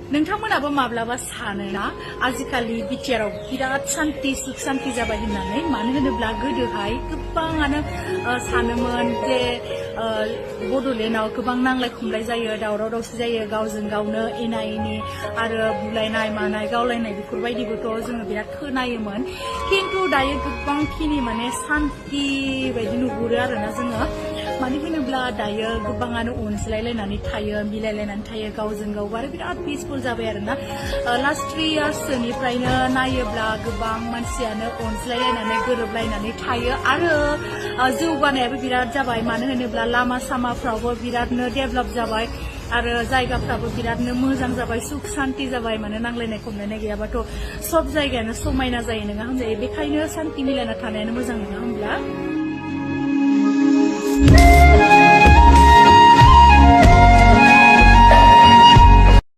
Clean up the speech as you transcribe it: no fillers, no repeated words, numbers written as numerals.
नोंथांमोनाबो माब्लाबा सानोना आजिखालि बिटिआराव बिराद सान्ति सुख सान्ति जाबाय होननानै मानो होनोब्ला गोदोहाय गोबाङानो सानोमोन जे बड'लेण्डआव गोबां नांलाय खमलाय जायो दावराव दावसि जायो गावजों गावनो एना एनि आरो बुलायनाय मानाय गावलायनाय बेफोरबायदिबोथ' जोङो बिराद खोनायोमोन खिन्थु दायो गोबांखिनि माने सान्ति बायदि नुहुरो आरोना जोङो मानो होनोब्ला दायो गोबाङानो अनज्लायलायनानै थायो मिलायलायनानै थायो गावजों गाव आरो बिराद पिसफुल जाबाय आरोना लास्ट 3 इयार्सनिफ्रायनो नायोब्ला गोबां मानसियानो अनज्लायलायनानै गोरोबलायनानै थायो आरो जौगानायाबो बिराद जाबाय मानो होनोब्ला लामा सामाफ्रावबो बिरादनो डेभेलप जाबाय आरो जायगाफ्राबो बिरादनो मोजां जाबाय सुख सान्ति जाबाय माने नांलायनाय खमलायनाय गैयाबाथ' सब जायगायानो समायना जायो नङा होनजायो बेखायनो सान्ति मिलायना थानायानो मोजां नङा होनब्ला